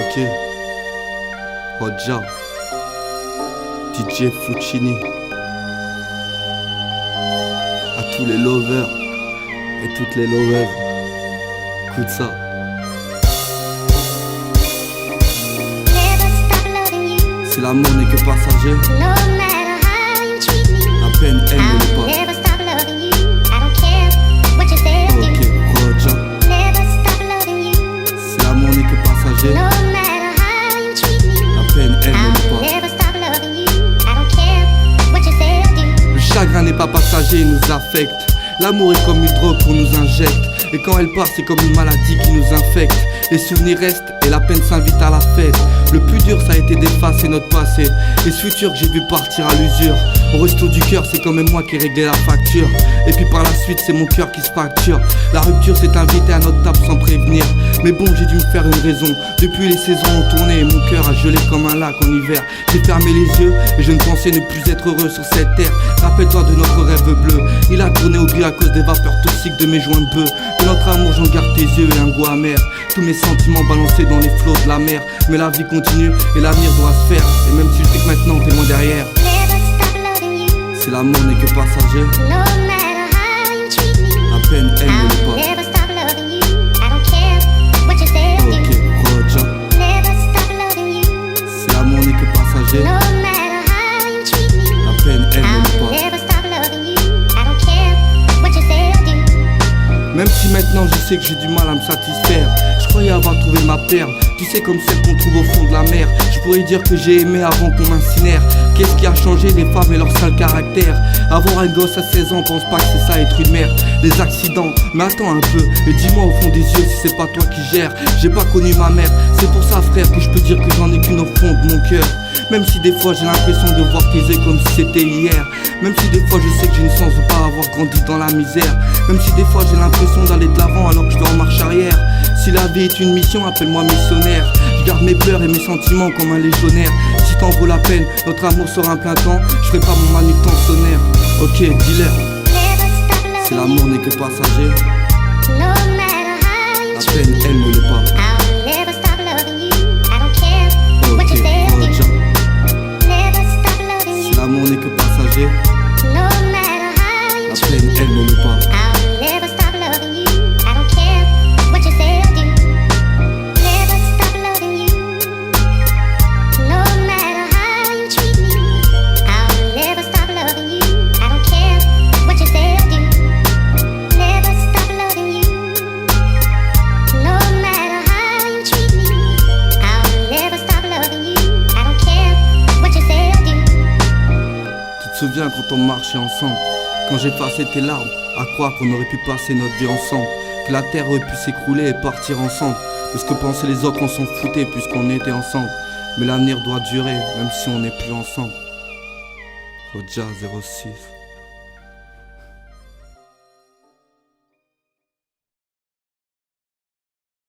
Ok, Roja, DJ Fuccini, à tous les lovers et toutes les lovers, écoute ça. Si l'amour n'est que passager, la peine elle ne l'est pas. Ok, Roja, si l'amour n'est que passager, la peine elle ne l'est pas. Le chagrin n'est pas passager, il nous affecte. L'amour est comme une drogue qu'on nous injecte. Et quand elle part, c'est comme une maladie qui nous infecte. Les souvenirs restent et la peine s'invite à la fête. Le plus dur, ça a été d'effacer notre passé et ce futur que j'ai vu partir à l'usure. Au resto du cœur, c'est quand même moi qui ai réglé la facture. Et puis par la suite, c'est mon cœur qui se fracture. La rupture s'est invitée à notre table sans prévenir. Mais bon, j'ai dû me faire une raison. Depuis les saisons ont tourné et mon cœur a gelé comme un lac en hiver. J'ai fermé les yeux et je ne pensais ne plus être heureux sur cette terre. Rappelle-toi de notre rêve bleu. Il a tourné au but à cause des vapeurs toxiques de mes joints de bœuf. De notre amour, j'en garde tes yeux et un goût amer. Tous mes sentiments balancés dans les flots de la mer. Mais la vie continue et l'avenir doit se faire. Et même si je sais que maintenant t'es loin derrière, si l'amour n'est que passager, la peine elle ne l'est pas. Ok, Roja, si l'amour n'est que passager, la peine elle ne l'est pas. Même si maintenant je sais que j'ai du mal à me satisfaire, je croyais avoir trouvé ma perle. Tu sais, comme celle qu'on trouve au fond de la mer. Je pourrais dire que j'ai aimé avant qu'on m'incinère. Qu'est-ce qui a changé les femmes et leur sale caractère? Avoir un gosse à 16 ans, pense pas que c'est ça être une mère. Les accidents, mais attends un peu et dis-moi au fond des yeux si c'est pas toi qui gères. J'ai pas connu ma mère, c'est pour ça frère que je peux dire que j'en ai qu'une au fond de mon cœur. Même si des fois j'ai l'impression de voir tes yeux comme si c'était hier. Même si des fois je sais que j'ai une chance de pas avoir grandi dans la misère. Même si des fois j'ai l'impression d'aller de l'avant alors que je vais en marche arrière. Si la vie est une mission, appelle-moi missionnaire. Je garde mes pleurs et mes sentiments comme un légionnaire. Si t'en vaut la peine, notre amour sera un plein temps. Je ferai pas mon manutentionnaire. Ok, dealer, si l'amour n'est que passager, la peine elle ne l'est pas. Ok, Roja, si l'amour n'est que passager, la peine elle ne l'est pas. Je me souviens quand on marchait ensemble, quand j'effaçais tes larmes, à croire qu'on aurait pu passer notre vie ensemble, que la terre aurait pu s'écrouler et partir ensemble. De ce que pensaient les autres, on s'en foutait puisqu'on était ensemble. Mais l'avenir doit durer, même si on n'est plus ensemble. Roja 06